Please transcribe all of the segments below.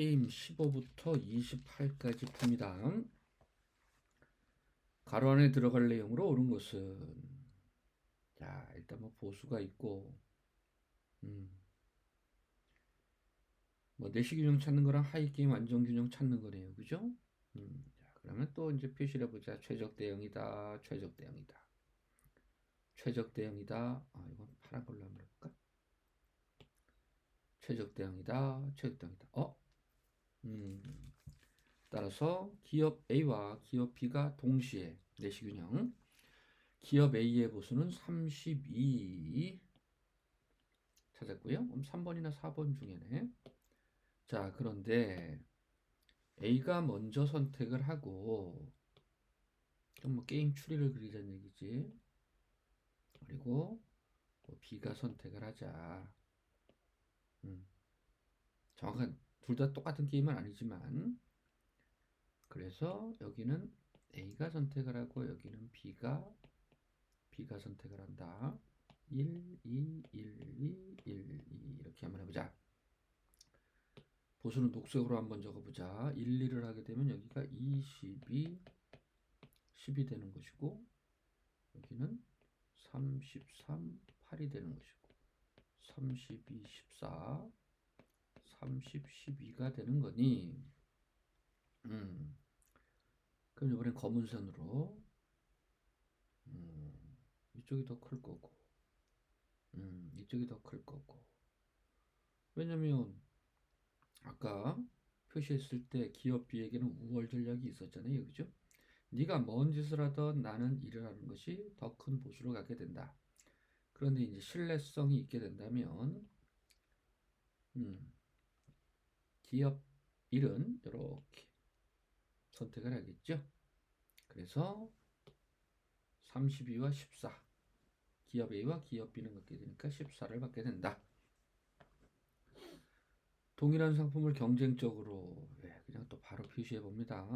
게임 15부터 28까지 풉니다. 가로 안에 들어갈 내용으로 옳은 것은, 자, 일단 뭐 보수가 있고, 뭐 내시균형 찾는 거랑 하이게임 안정균형 찾는 거네요. 그죠? 자, 그러면 또 이제 표시를 해보자. 최적 대형이다. 최적 대형이다. 최적 대형이다. 아, 이건 파란 걸로 한번 해볼까? 최적 대형이다. 최적 대형이다. 따라서 기업 A와 기업 B가 동시에 내시균형. 기업 A의 보수는 32 찾았고요. 그럼 3번이나 4번 중에네. 자, 그런데 A가 먼저 선택을 하고, 좀 뭐 게임 추리를 그리자는 얘기지. 그리고 뭐 B가 선택을 하자. 정확한 둘 다 똑같은 게임은 아니지만, 그래서 여기는 A가 선택을 하고 여기는 B가 선택을 한다. 1, 2, 1, 2, 1, 2 이렇게 한번 해보자. 보수는 녹색으로 한번 적어보자. 1, 2를 하게 되면 여기가 22, 10이 되는 것이고 여기는 33, 8이 되는 것이고 32, 14, 30, 12가 되는 거니 그럼 이번엔 검은 선으로 이쪽이 더 클 거고 이쪽이 더 클 거고 왜냐면 아까 표시했을 때 기업 B에게는 우월 전략이 있었잖아요. 그죠? 네가 뭔 짓을 하던 나는 일을 하는 것이 더 큰 보수로 가게 된다. 그런데 이제 신뢰성이 있게 된다면 기업 1은 이렇게 선택을 하겠죠. 그래서 32와 14 기업 A와 기업 B는 갖게 되니까 14를 받게 된다. 동일한 상품을 경쟁적으로 그냥 또 바로 표시해 봅니다.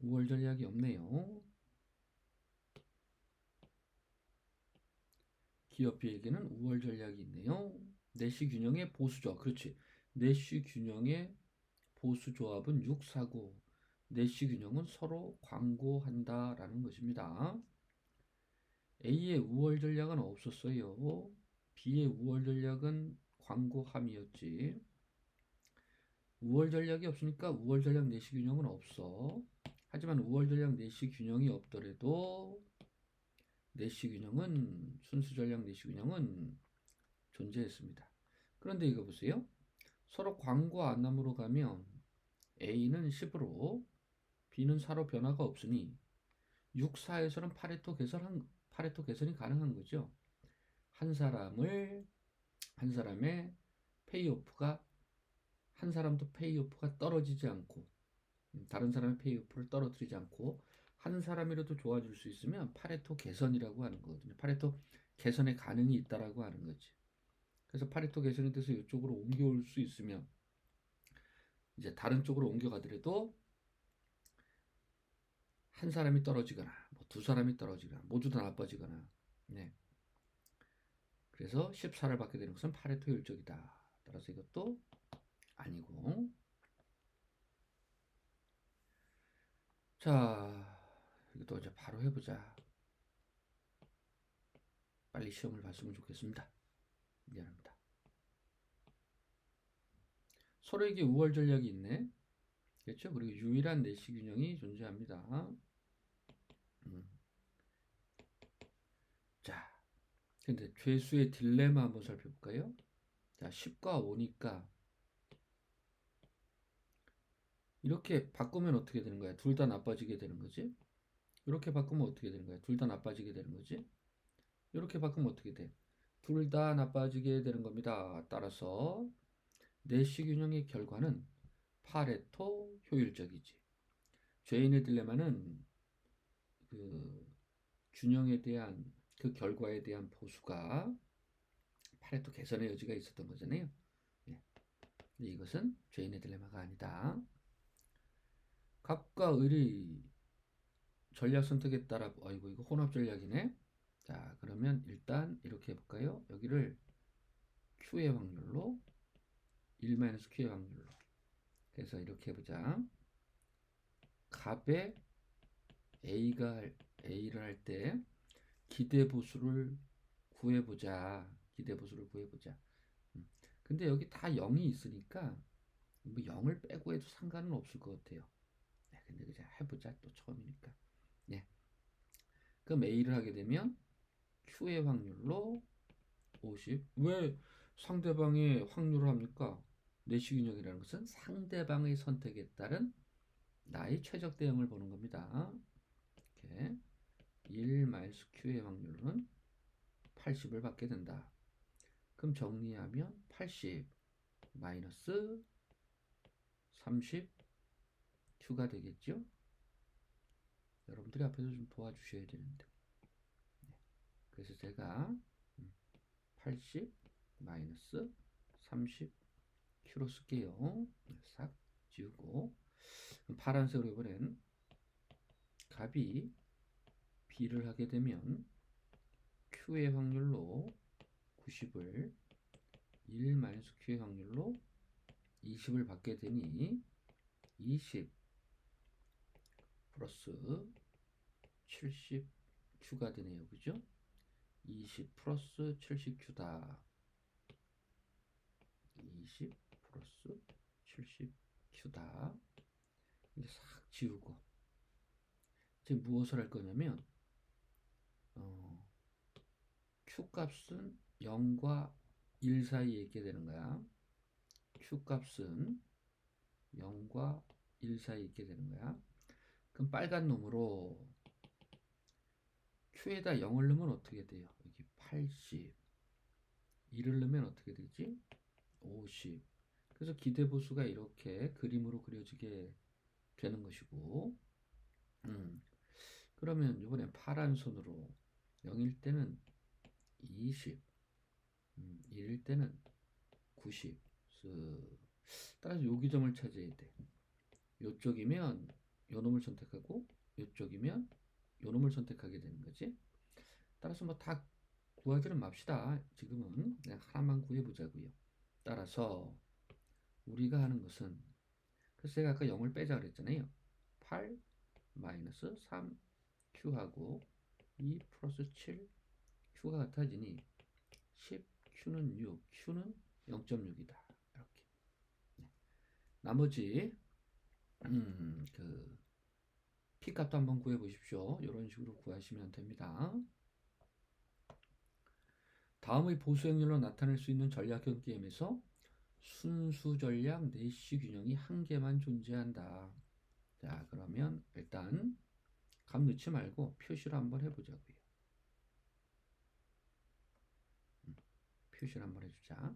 우월 전략이 없네요. 기업 B에게는 우월 전략이 있네요. 내시 균형의 보수죠. 그렇지. 내시 균형의 보수 조합은 6, 4, 9. 내시 균형은 서로 광고한다라는 것입니다. A의 우월 전략은 없었어요. B의 우월 전략은 광고함이었지. 우월 전략이 없으니까 우월 전략 내시 균형은 없어. 하지만 우월 전략 내시 균형이 없더라도 내시 균형은 순수 전략 내시 균형은 존재했습니다. 그런데 이거 보세요. 서로 광고 안남으로 가면 A는 10으로 B는 4로 변화가 없으니 6, 4에서는 파레토 개선이 가능한 거죠. 한 사람의 페이오프가 한 사람도 페이오프가 떨어지지 않고 다른 사람의 페이오프를 떨어뜨리지 않고 한 사람이라도 좋아질 수 있으면 파레토 개선이라고 하는 거거든요. 파레토 개선의 가능이 있다라고 하는 거지. 그래서 파레토 개선이 돼서 이쪽으로 옮겨올 수 있으면 이제 다른 쪽으로 옮겨가더라도 한 사람이 떨어지거나 뭐 두 사람이 떨어지거나 모두 다 나빠지거나 네. 그래서 14를 받게 되는 것은 파레토 율적이다. 따라서 이것도 아니고 자 이것도 이제 바로 해보자. 빨리 시험을 봤으면 좋겠습니다. 미안합니다. 서로에게 우월 전략이 있네. 그렇죠? 그리고 유일한 내시 균형이 존재합니다. 자, 근데 죄수의 딜레마 한번 살펴볼까요? 자, 10과 5니까 이렇게 바꾸면 어떻게 되는 거야? 둘 다 나빠지게 되는 거지? 이렇게 바꾸면 어떻게 되는 거야? 둘 다 나빠지게 되는 거지? 이렇게 바꾸면 어떻게 돼? 둘 다 나빠지게 되는 겁니다. 따라서 내시 균형의 결과는 파레토 효율적이지. 죄인의 딜레마는 그 균형에 대한 그 결과에 대한 보수가 파레토 개선의 여지가 있었던 거잖아요. 예. 근데 이것은 죄인의 딜레마가 아니다. 갑과 을이 전략 선택에 따라 아이고 이거 혼합 전략이네. 자 그러면 일단 이렇게 해볼까요? 여기를 Q의 확률로 1-Q의 확률로. 그래서 이렇게 해보자. 값에 A를 할 때 기대보수를 구해보자. 기대보수를 구해보자. 근데 여기 다 0이 있으니까 뭐 0을 빼고 해도 상관은 없을 것 같아요. 네, 근데 그냥 해보자. 또 처음이니까. 네. 그럼 A를 하게 되면 Q의 확률로 50. 왜 상대방의 확률을 합니까? 내시균형이라는 것은 상대방의 선택에 따른 나의 최적 대응을 보는 겁니다. 이렇게 1-Q의 확률은 80을 받게 된다. 그럼 정리하면 80 마이너스 30 Q가 되겠죠? 여러분들이 앞에서 좀 도와주셔야 되는데. 네. 그래서 제가 80 마이너스 30 Q로 쓸게요. 싹 지우고. 파란색으로 이번엔 값이 B를 하게 되면 Q의 확률로 90을 1-Q의 확률로 20을 받게 되니 20 플러스 70Q가 되네요. 그죠? 20 플러스 70Q다. 20 플러스 70Q다. 이제 싹 지우고. 이제 무엇을 할 거냐면, Q 값은 0과 1 사이에 있게 되는 거야. Q 값은 0과 1 사이에 있게 되는 거야. 그럼 빨간 놈으로 Q에다 0을 넣으면 어떻게 돼요? 여기 80. 1을 넣으면 어떻게 되지? 50. 그래서 기대보수가 이렇게 그림으로 그려지게 되는 것이고, 그러면 이번엔 파란 손으로 0일 때는 20, 1일 때는 90. 따라서 요기점을 찾아야 돼. 요쪽이면 요 놈을 선택하고 요쪽이면 요 놈을 선택하게 되는 거지. 따라서 뭐 다 구하지는 맙시다. 지금은 그냥 하나만 구해보자고요. 따라서 우리가 하는 것은, 그래서 제가 아까 0을 빼자 그랬잖아요. 8 마이너스 3 Q하고 2 플러스 7 Q가 같아지니 10 Q는 6, Q는 0.6이다. 이렇게. 네. 나머지 그 P값도 한번 구해 보십시오. 이런 식으로 구하시면 됩니다. 다음의 보수 행렬로 나타낼 수 있는 전략형 게임에서 순수 전략 내시 균형이 한 개만 존재한다. 자, 그러면 일단 값 넣지 말고 표시를 한번 해보자고요. 표시를 한번 해주자.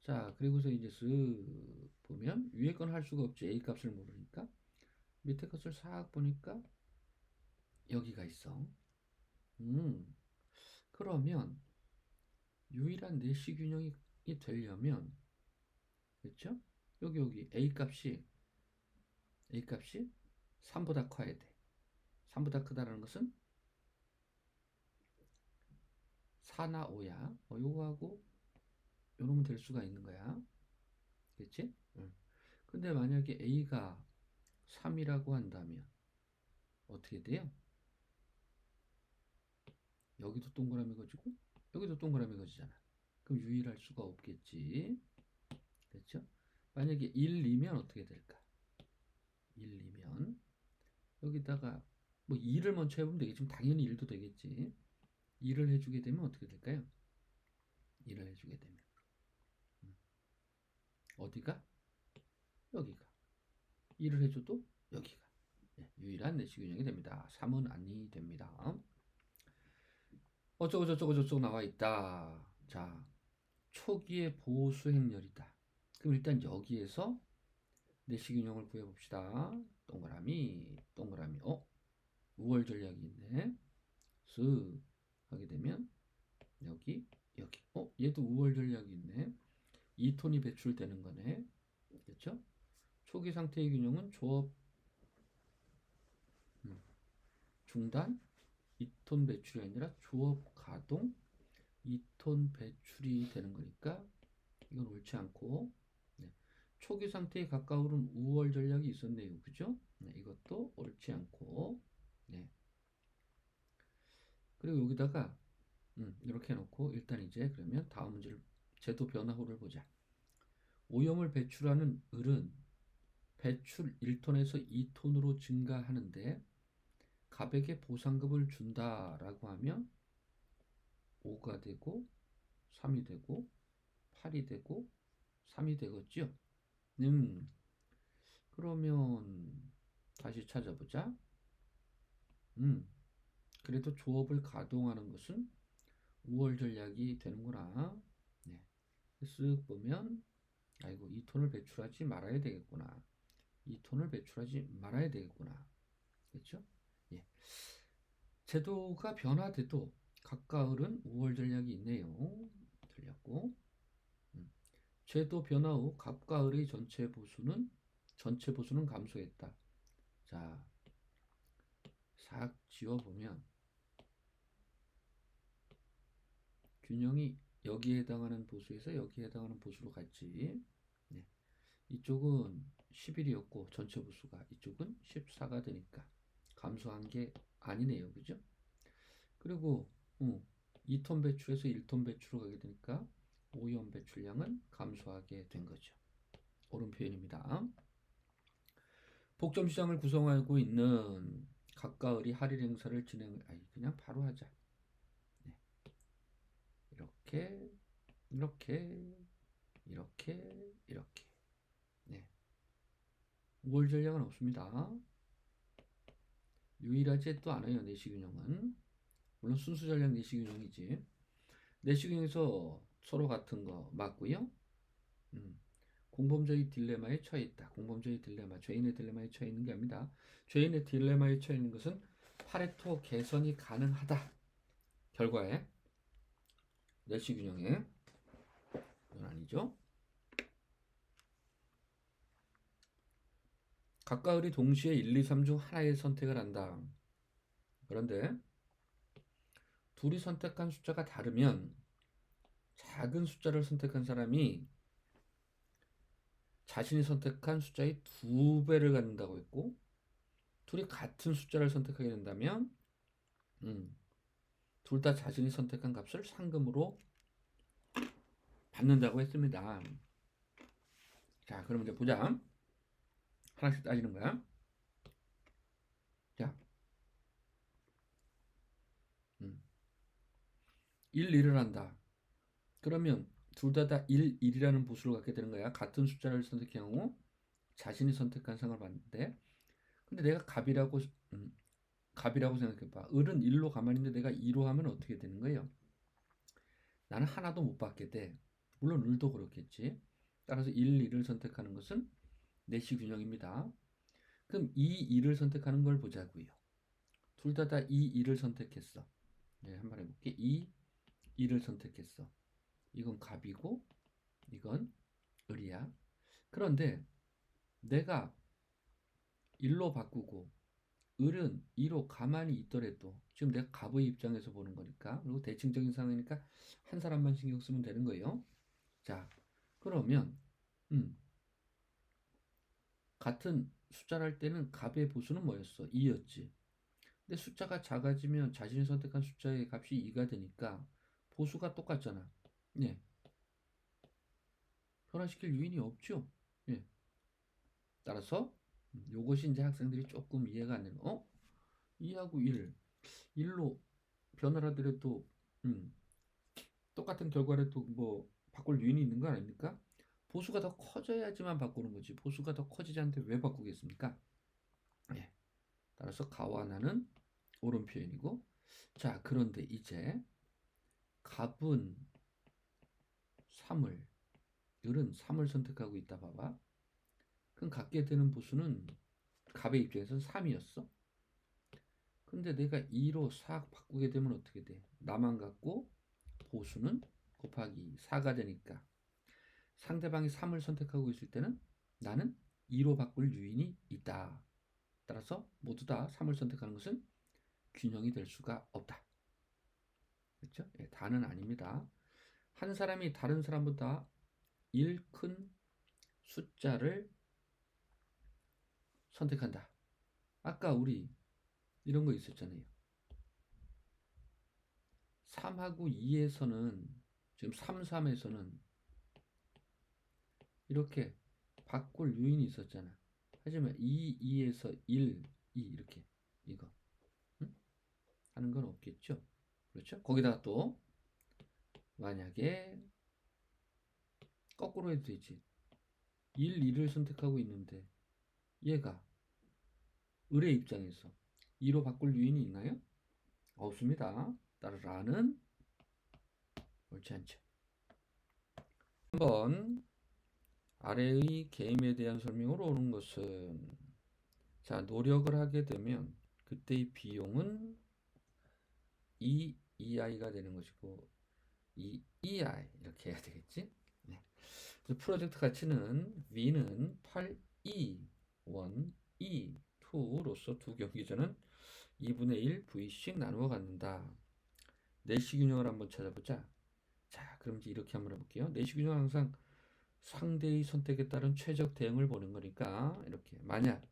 자, 그리고서 이제 쓱 보면 위에 건 할 수가 없지. A 값을 모르니까. 밑에 것을 싹 보니까 여기가 있어. 그러면 유일한 내시 균형이 되려면, 그렇죠? 여기 A 값이 3보다 커야 돼. 3보다 크다는 것은 4나 5야. 요거하고 요놈은 될 수가 있는 거야. 그렇지? 근데 만약에 A가 3이라고 한다면 어떻게 돼요? 여기도 동그라미 거지고 여기도 동그라미 거지잖아. 그럼 유일할 수가 없겠지. 그렇죠? 만약에 1, 2면 어떻게 될까? 1, 2면 여기다가 뭐 2를 먼저 해보면 되겠지만 당연히 1도 되겠지. 2를 해주게 되면 어떻게 될까요? 2를 해주게 되면 어디가? 여기가. 2를 해줘도 여기가. 네, 유일한 내시균형이 됩니다. 3은 아니 됩니다. 어쩌고 나와 있다. 자, 초기의 보수 행렬이다. 그럼 일단 여기에서 내시균형을 구해봅시다. 동그라미. 우월 전략이 있네. 쓱 하게 되면 여기. 얘도 우월 전략이 있네. 2톤이 배출되는 거네. 그렇죠? 초기 상태의 균형은 조업 중단 2톤 배출이 아니라 조업 가동 2톤 배출이 되는 거니까 이건 옳지 않고, 네, 초기 상태에 가까운 우월 전략이 있었네요. 그죠? 네, 이것도 옳지 않고. 네. 그리고 여기다가 이렇게 해놓고 일단 이제 그러면 다음 문제를 제도 변화호를 보자. 오염을 배출하는 을은 배출 1톤에서 2톤으로 증가하는데 갑에게 보상금을 준다라고 하면 5가 되고 3이 되고 8이 되고 3이 되겠죠. 그러면 다시 찾아보자. 그래도 조업을 가동하는 것은 5월 전략이 되는구나. 네. 쓱 보면 아이고 2톤을 배출하지 말아야 되겠구나. 2톤을 배출하지 말아야 되겠구나. 그렇죠? 예. 제도가 변화돼도 각가을은 5월 전략이 있네요. 틀렸고. 제도 변화 후 갑과 을의 전체 보수는 감소했다. 자, 싹 지워보면 균형이 여기에 해당하는 보수에서 여기에 해당하는 보수로 갔지. 네. 이쪽은 11이었고 전체 보수가 이쪽은 14가 되니까 감소한 게 아니네요. 그죠? 그리고 2톤 배출에서 1톤 배출로 가게 되니까 오염 배출량은 감소하게 된 거죠. 옳은 표현입니다. 복점시장을 구성하고 있는 각가을이 할인 행사를 그냥 바로 하자. 네. 이렇게 이렇게 이렇게 이렇게. 네. 5월 전략은 없습니다. 유일하지 또 않아요. 내시균형은. 물론 순수 전략 내시균형이지. 내시균형에서 서로 같은 거 맞고요. 공범자의 딜레마에 처해 있다. 공범자의 딜레마, 죄인의 딜레마에 처해 있는 게 아닙니다. 죄인의 딜레마에 처해 있는 것은 파레토 개선이 가능하다. 결과에 내시균형에 이건 아니죠. 각가을이 동시에 1, 2, 3 중 하나의 선택을 한다. 그런데 둘이 선택한 숫자가 다르면 작은 숫자를 선택한 사람이 자신이 선택한 숫자의 2배를 갖는다고 했고, 둘이 같은 숫자를 선택하게 된다면 둘 다 자신이 선택한 값을 상금으로 받는다고 했습니다. 자, 그럼 이제 보자. 하나씩 따지는 거야. 자, 1, 2를 한다. 그러면 둘 다 1, 1이라는 보수를 갖게 되는 거야. 같은 숫자를 선택한 경우 자신이 선택한 상을 받는데, 근데 내가 갑이라고 생각해봐. 을은 1로 가만히 있는데 내가 2로 하면 어떻게 되는 거예요? 나는 하나도 못 받게 돼. 물론 을도 그렇겠지. 따라서 1, 2를 선택하는 것은 내시균형입니다. 그럼 2, 2를 선택하는 걸 보자고요. 둘 다 2, 2를 선택했어. 네, 한번 해볼게. 2, 2를 선택했어. 이건 갑이고 이건 을이야. 그런데 내가 1로 바꾸고 을은 2로 가만히 있더라도 지금 내가 갑의 입장에서 보는 거니까, 그리고 대칭적인 상황이니까 한 사람만 신경 쓰면 되는 거예요. 자, 그러면 같은 숫자를 할 때는 갑의 보수는 뭐였어? 2였지. 근데 숫자가 작아지면 자신이 선택한 숫자의 값이 2가 되니까 보수가 똑같잖아. 네. 변화시킬 요인이 없죠. 예. 따라서 요것이 이제 학생들이 조금 이해가 안 되는 2하고 1로 변화를 하더라도 똑같은 결과라도 뭐 바꿀 요인이 있는 거 아닙니까? 보수가 더 커져야지만 바꾸는 거지. 보수가 더 커지지 않는데 왜 바꾸겠습니까? 예. 따라서 가와 나는 옳은 표현이고, 자, 그런데 이제 갑은 3을, 을은 3을 선택하고 있다 봐봐. 그럼 갖게 되는 보수는 갑의 입장에서는 3이었어. 근데 내가 2로 4 바꾸게 되면 어떻게 돼? 나만 갖고 보수는 곱하기 4가 되니까 상대방이 3을 선택하고 있을 때는 나는 2로 바꿀 유인이 있다. 따라서 모두 다 3을 선택하는 것은 균형이 될 수가 없다. 그렇죠? 예, 다는 아닙니다. 한 사람이 다른 사람보다 1 큰 숫자를 선택한다. 아까 우리 이런 거 있었잖아요. 3하고 2에서는 지금 3, 3에서는 이렇게 바꿀 요인이 있었잖아. 하지만 2, 2에서 1, 2 이렇게 이거 응? 하는 건 없겠죠. 그렇죠? 거기다가 또 만약에 거꾸로 해도 되지. 1, 2를 선택하고 있는데 얘가 을의 입장에서 2로 바꿀 요인이 있나요? 없습니다. 따라 라는 옳지 않죠. 한번 아래의 게임에 대한 설명으로 오는 것은 자 노력을 하게 되면 그때의 비용은 2EI가 되는 것이고 2EI 이렇게 해야 되겠지? 네. 그래서 프로젝트 가치는 V는 8E 1, E 2로서 두 경기전은 2분의 1 V씩 나누어 갖는다. 내시균형을 한번 찾아보자. 자, 그럼 이제 이렇게 한번 해볼게요. 내시균형은 항상 상대의 선택에 따른 최적 대응을 보는 거니까 이렇게 만약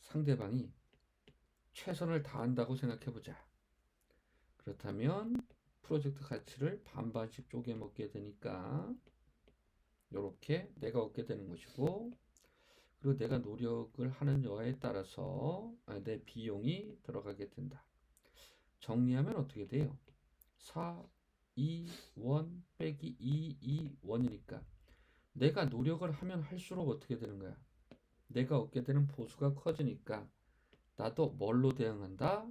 상대방이 최선을 다한다고 생각해보자. 그렇다면 프로젝트 가치를 반반씩 쪼개 먹게 되니까 이렇게 내가 얻게 되는 것이고 그리고 내가 노력을 하는 여하에 따라서 내 비용이 들어가게 된다. 정리하면 어떻게 돼요? 4, 2, 1 빼기 2, 2, 1이니까 내가 노력을 하면 할수록 어떻게 되는 거야? 내가 얻게 되는 보수가 커지니까 나도 뭘로 대응한다?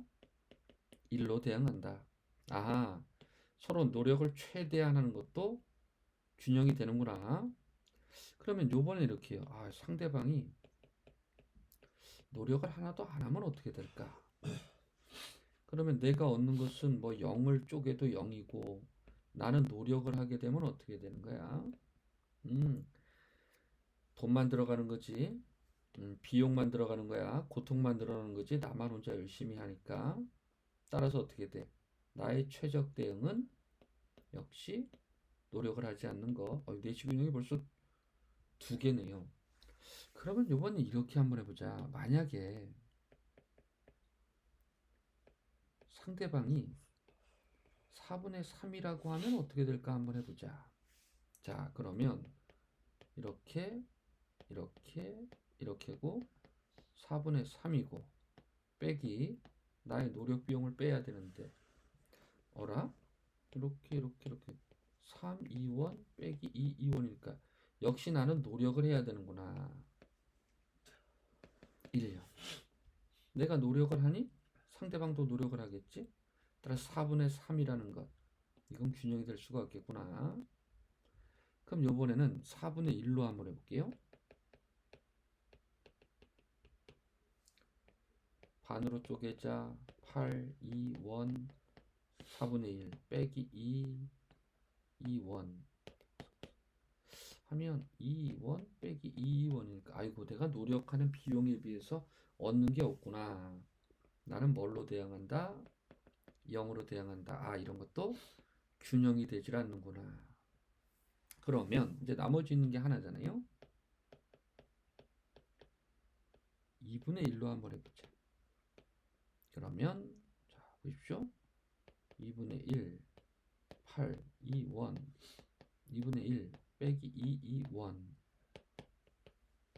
1로 대응한다. 아하, 서로 노력을 최대한 하는 것도 균형이 되는구나. 그러면 요번에 이렇게 해요. 아, 상대방이 노력을 하나도 안 하면 어떻게 될까? 그러면 내가 얻는 것은 뭐 0을 쪼개도 0이고 나는 노력을 하게 되면 어떻게 되는 거야? 돈만 들어가는 거지. 비용만 들어가는 거야. 고통만 들어가는 거지. 나만 혼자 열심히 하니까. 따라서 어떻게 돼? 나의 최적 대응은 역시 노력을 하지 않는 거. 내시균형이 벌써 두 개네요. 그러면 요번에 이렇게 한번 해보자. 만약에 상대방이 4분의 3이라고 하면 어떻게 될까 한번 해보자. 자, 그러면 이렇게 이렇게고 4분의 3이고 빼기 나의 노력 비용을 빼야 되는데 어라? 이렇게 3, 2원 빼기 2, 2원이니까 역시 나는 노력을 해야 되는구나. 1년. 내가 노력을 하니 상대방도 노력을 하겠지? 따라서 4분의 3이라는 것. 이건 균형이 될 수가 없겠구나. 그럼 요번에는 4분의 1로 한번 해볼게요. 반으로 쪼개자 8, 2, 1, 4분의 1 빼기 2, 2원 하면 2원 빼기 2원이니까 아이고 내가 노력하는 비용에 비해서 얻는 게 없구나. 나는 뭘로 대응한다? 0으로 대응한다. 아 이런 것도 균형이 되질 않는구나. 그러면 이제 나머지 있는 게 하나잖아요. 2분의 1로 한번 해보자. 그러면 자 보십시오. 2분의 1 8, 2, 1 2분의 1 빼기 2, 2,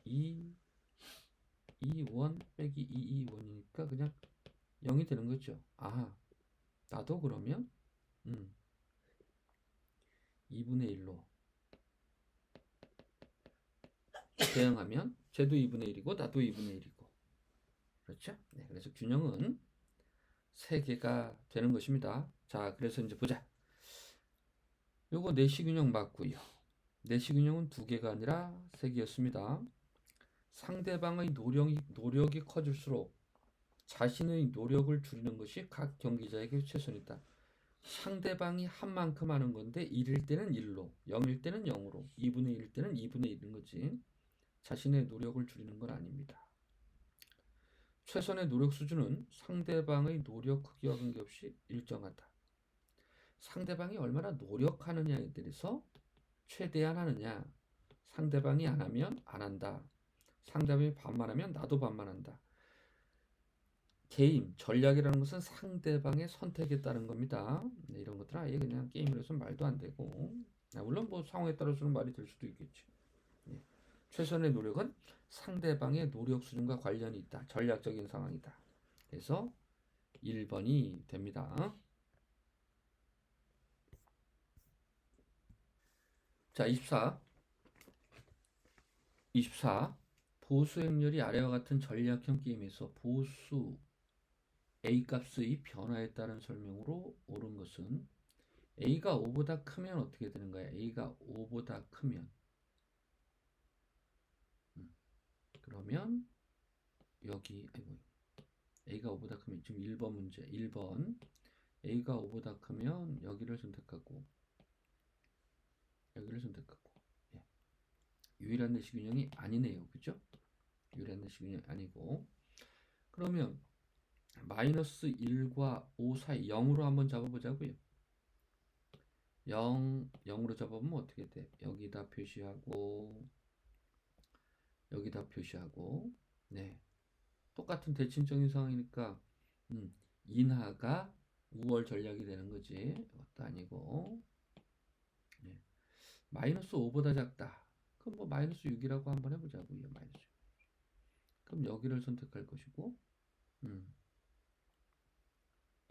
1 2, 1 빼기 2, 2, 1이니까 그냥 0이 되는 거죠. 아하 나도 그러면 2분의 1로 대응하면 쟤도 2분의 1이고 나도 2분의 1이고 그렇죠? 네, 그래서 균형은 3개가 되는 것입니다. 자 그래서 이제 보자. 요거 내시균형 맞고요. 내시균형은 2개가 아니라 3개였습니다. 상대방의 노력이 커질수록 자신의 노력을 줄이는 것이 각 경기자에게 최선이다. 상대방이 한 만큼 하는 건데 1일 때는 1로, 0일 때는 0으로, 2분의 1일 때는 2분의 1인 거지. 자신의 노력을 줄이는 건 아닙니다. 최선의 노력 수준은 상대방의 노력 크기와 관계없이 일정하다. 상대방이 얼마나 노력하느냐에 대해서 최대한 하느냐, 상대방이 안 하면 안 한다. 상대방이 반말하면 나도 반말한다. 게임, 전략이라는 것은 상대방의 선택에 따른 겁니다. 네, 이런 것들 아예 그냥 게임으로 해서 말도 안 되고, 물론 뭐 상황에 따라서는 말이 될 수도 있겠지. 네. 최선의 노력은 상대방의 노력 수준과 관련이 있다. 전략적인 상황이다. 그래서 1번이 됩니다. 자, 24. 보수 행렬이 아래와 같은 전략형 게임에서 보수 A 값의 변화에 따른 설명으로 옳은 것은 A가 5보다 크면 어떻게 되는 거야? A가 5보다 크면 그러면 여기 A가 5보다 크면 지금 1번 문제 1번 A가 5보다 크면 여기를 선택하고 여기를 선택하고 예. 유일한 내시균형이 아니네요. 그죠? 유일한 내시균형이 아니고 그러면 마이너스 1과 5 사이 0으로 한번 잡아보자고요. 0으로 잡아보면 어떻게 돼? 여기다 표시하고 여기다 표시하고 네 똑같은 대칭적인 상황이니까 인하가 우월 전략이 되는 거지. 이것도 아니고 네. 마이너스 5보다 작다. 그럼 뭐 마이너스 6이라고 한번 해보자고요. 마이너스 6. 그럼 여기를 선택할 것이고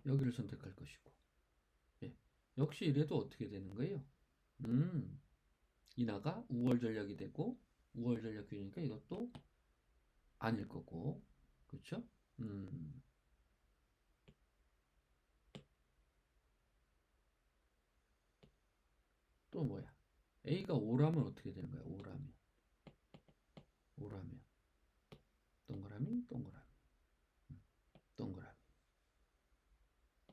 여기를 선택할 것이고 예. 역시 이래도 어떻게 되는 거예요? 인하가 우월 전략이 되고 우월 전략 균이니까 이것도 아닐 거고 그렇죠? 또 뭐야? A가 5라면 어떻게 되는 거야? 5라면 동그라미 동그라미 동그라미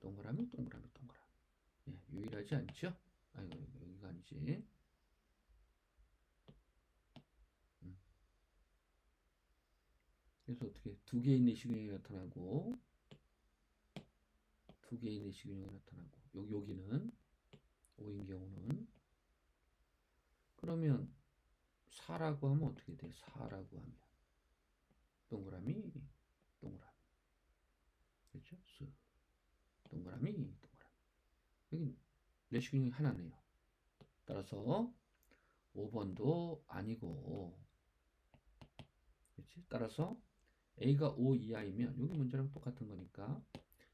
동그라미 동그라미 동그라미 예, 유일하지 않죠? 아이고 여기가 아니지. 그래서 어떻게 두 개의 내시균형이 나타나고 두 개의 내시균형이 나타나고 여기는 5인 경우는 그러면 4라고 하면 어떻게 돼? 4라고 하면 동그라미 동그라미 그렇죠? 동그라미 동그라미 여기 내시균형이 하나네요. 따라서 5번도 아니고 그렇지? 따라서 A가 5 이하이면 여기 문제랑 똑같은 거니까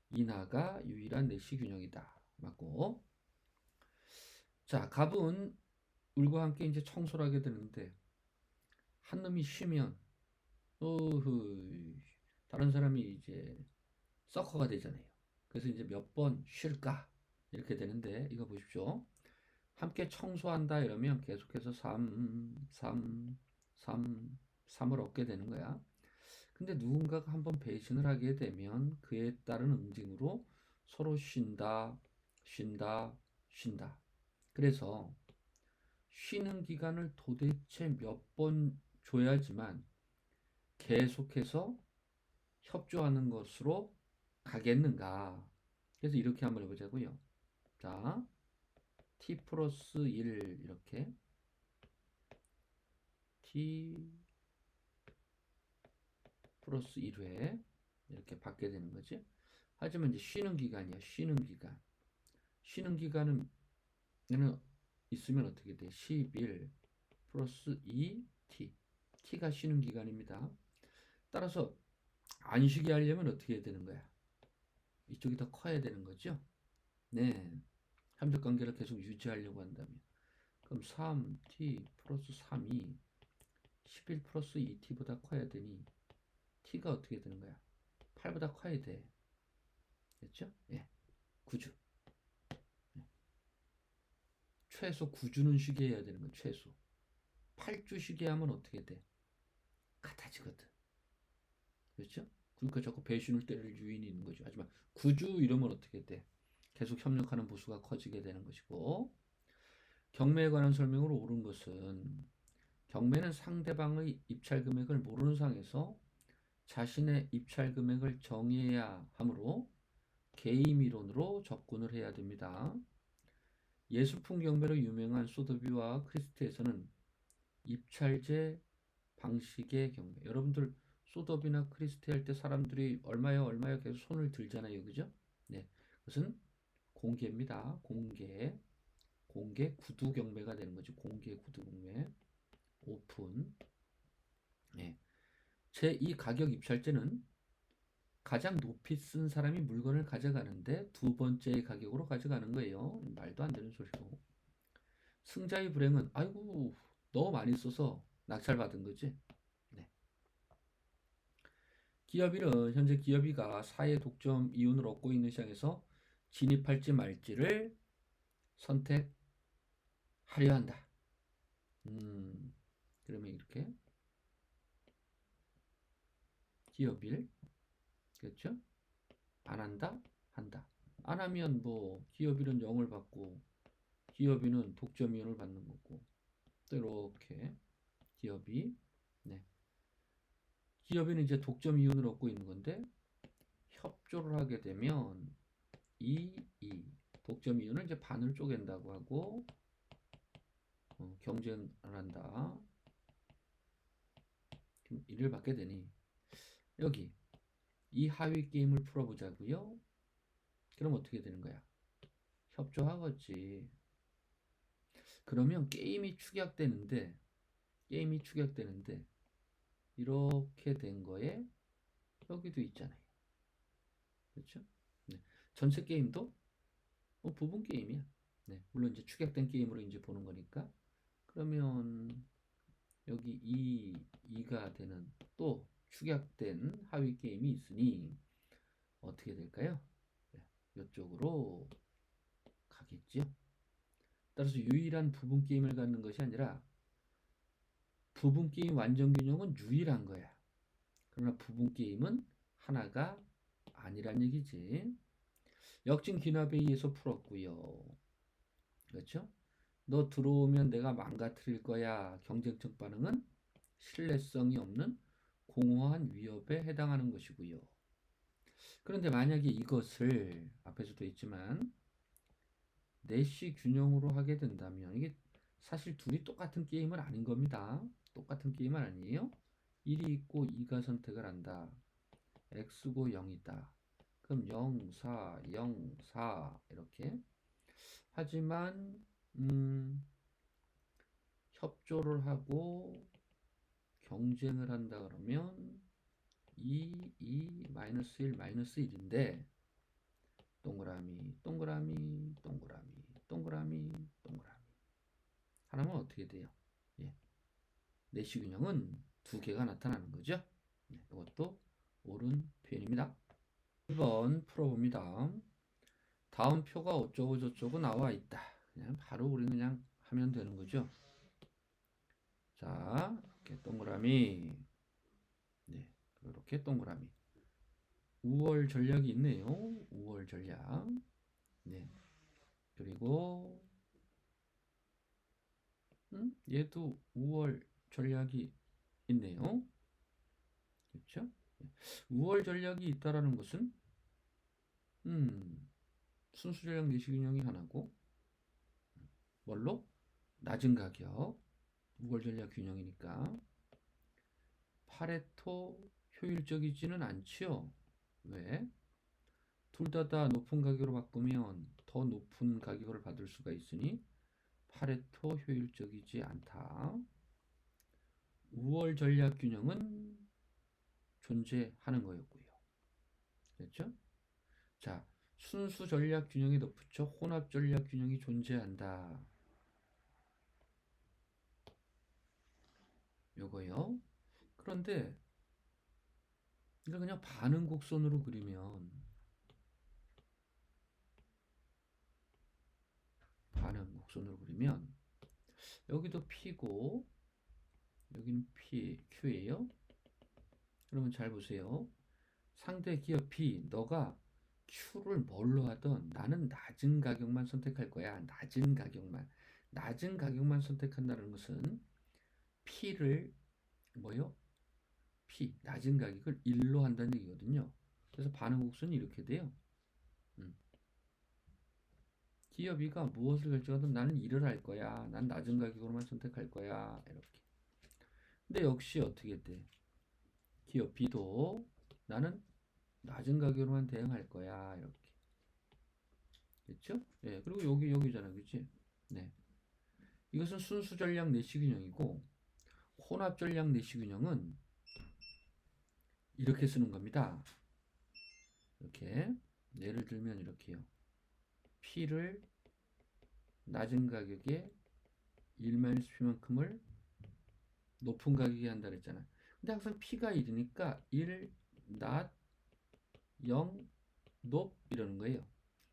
인하가 유일한 내시균형이다. 맞고 자 갑은 울과 함께 이제 청소를 하게 되는데 한 놈이 쉬면 다른 사람이 이제 서커가 되잖아요. 그래서 이제 몇 번 쉴까 이렇게 되는데 이거 보십시오. 함께 청소한다 이러면 계속해서 3을 얻게 되는 거야. 근데 누군가가 한번 배신을 하게 되면 그에 따른 응징으로 서로 쉰다. 그래서 쉬는 기간을 도대체 몇 번 줘야지만 계속해서 협조하는 것으로 가겠는가. 그래서 이렇게 한번 해보자고요. 자, t 플러스 1 이렇게 t 플러스 1회 이렇게 받게 되는 거지. 하지만 이제 쉬는 기간이야. 쉬는 기간은 있으면 어떻게 돼? 11 플러스 2t t가 쉬는 기간입니다. 따라서 안 쉬게 하려면 어떻게 해야 되는 거야? 이쪽이 더 커야 되는 거죠. 네, 함적 관계를 계속 유지하려고 한다면 그럼 3t 플러스 3이 11 플러스 2t보다 커야 되니 t가 어떻게 되는 거야? 8보다 커야 돼. 됐죠? 예. 9주. 예. 최소 9주는 쉬게 해야 되는 거야. 최소. 8주 쉬게 하면 어떻게 돼? 같아지거든. 그렇죠? 그러니까 자꾸 배신을 때릴 유인이 있는 거죠. 하지만 9주 이러면 어떻게 돼? 계속 협력하는 보수가 커지게 되는 것이고 경매에 관한 설명으로 옳은 것은 경매는 상대방의 입찰 금액을 모르는 상황에서 자신의 입찰 금액을 정해야 하므로 개임 이론으로 접근을 해야 됩니다. 예술품 경매로 유명한 소더비와 크리스트에서는 입찰제 방식의 경매. 여러분들 소덥이나 크리스티 할 때 사람들이 얼마요 얼마요 계속 손을 들잖아요. 그죠? 네. 그것은 공개입니다. 공개 구두 경매가 되는 거죠. 공개 구두 경매. 오픈. 네. 제2 가격 입찰제는 가장 높이 쓴 사람이 물건을 가져가는데 두 번째의 가격으로 가져가는 거예요. 말도 안 되는 소리고. 승자의 불행은 아이고 너무 많이 써서 낙찰받은 거지. 네. 기업인은 현재 기업이가 사회 독점 이윤을 얻고 있는 시장에서 진입할지 말지를 선택하려 한다. 그러면 이렇게 기업일, 그렇죠? 안 한다, 한다. 안 하면 뭐 기업인은 0을 받고 기업인은 독점 이윤을 받는 거고 또 이렇게 기업이 네. 기업인은 이제 독점 이윤을 얻고 있는 건데 협조를 하게 되면 이 독점 이윤을 이제 반을 쪼갠다고 하고 경쟁을 한다. 그럼 이를 받게 되니 여기 이 하위 게임을 풀어보자고요. 그럼 어떻게 되는 거야? 협조하겠지. 그러면 게임이 축약되는데 이렇게 된 거에 여기도 있잖아요. 그렇죠? 네. 전체 게임도 부분 게임이야. 네. 물론 이제 축약된 게임으로 이제 보는 거니까. 그러면 여기 2가 되는 또 축약된 하위 게임이 있으니 어떻게 될까요? 네. 이쪽으로 가겠죠. 따라서 유일한 부분 게임을 갖는 것이 아니라 부분 게임 완전 균형은 유일한 거야. 그러나 부분 게임은 하나가 아니란 얘기지. 역진 기납에 의해서 풀었고요. 그렇죠? 너 들어오면 내가 망가뜨릴 거야. 경쟁적 반응은 신뢰성이 없는 공허한 위협에 해당하는 것이고요. 그런데 만약에 이것을 앞에서도 있지만 내시 균형으로 하게 된다면 이게 사실 둘이 똑같은 게임은 아닌 겁니다. 똑같은 게임은 아니에요. 1이 있고 2가 선택을 한다. x고 0이다. 그럼 0, 4, 0, 4 이렇게. 하지만 협조를 하고 경쟁을 한다 그러면 2, 마이너스 1, 마이너스 1인데 동그라미, 동그라미, 동그라미, 동그라미, 동그라미. 하나면 어떻게 돼요? 예. 내시 균형은 두 개가 나타나는 거죠. 네, 이것도 옳은 표현입니다. 1번 풀어봅니다. 다음 표가 어쩌고 저쩌고 나와 있다. 그냥 바로 우리는 그냥 하면 되는 거죠. 자, 이렇게 동그라미. 네, 이렇게 동그라미. 우월 전략이 있네요. 우월 전략. 네. 그리고 얘도 우월 전략이 있네요. 그렇죠? 우월 전략이 있다라는 것은 순수 전략 내시 균형이 하나고 뭘로? 낮은 가격 우월 전략 균형이니까 파레토 효율적이지는 않지요. 왜? 둘 다 높은 가격으로 바꾸면 더 높은 가격을 받을 수가 있으니 파레토 효율적이지 않다. 우월 전략 균형은 존재하는 거였고요. 그렇죠? 자, 순수 전략 균형에 덧붙여 혼합 전략 균형이 존재한다. 요거요. 그런데 이걸 그냥 반응 곡선으로 그리면 여기도 P고 여기는 Q예요. 그러면 잘 보세요. 상대 기업 P, 너가 Q를 뭘로 하든 나는 낮은 가격만 선택할 거야. 낮은 가격만 선택한다는 것은 P를 뭐요? P, 낮은 가격을 1로 한다는 얘기거든요. 그래서 반응 곡선이 이렇게 돼요. 기업 B가 무엇을 결정하든 나는 1을 할 거야. 난 낮은 가격으로만 선택할 거야. 이렇게. 근데 역시 어떻게 돼? 기업 B도 나는 낮은 가격으로만 대응할 거야. 이렇게. 그렇죠? 예. 그리고 여기잖아. 그렇지? 네. 이것은 순수 전략 내시 균형이고 혼합 전략 내시 균형은 이렇게 쓰는 겁니다. 이렇게 예를 들면 이렇게요. P를 낮은 가격에 1-P만큼을 높은 가격에 한다 그랬잖아. 근데 항상 P가 1이니까 1, 낮, 0, 높 이러는 거예요.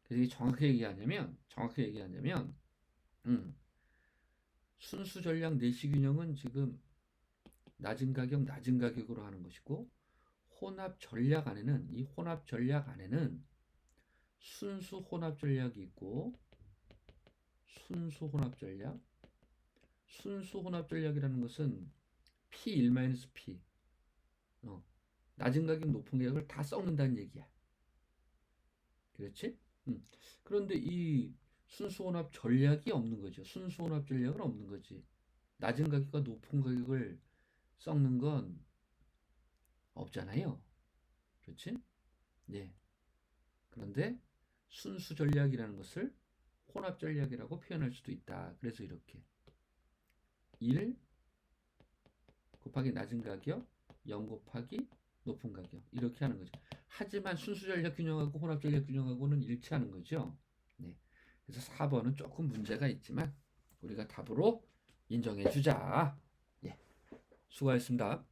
그래서 이게 정확하게 얘기하냐면 순수 전략 내시 균형은 지금 낮은 가격으로 하는 것이고 혼합 전략 안에는 순수 혼합 전략이 있고 순수 혼합 전략이라는 것은 P1-P 낮은 가격 높은 가격을 다 섞는다는 얘기야. 그렇지? 그런데 이 순수 혼합 전략이 없는 거죠. 순수 혼합 전략은 없는 거지. 낮은 가격과 높은 가격을 섞는 건 없잖아요. 그렇지? 네. 그런데 순수 전략이라는 것을 혼합 전략이라고 표현할 수도 있다. 그래서 이렇게 1 곱하기 낮은 가격, 0 곱하기 높은 가격 이렇게 하는 거죠. 하지만 순수 전략 균형하고 혼합 전략 균형하고는 일치하는 거죠. 네. 그래서 4번은 조금 문제가 있지만 우리가 답으로 인정해 주자. 예. 수고하셨습니다.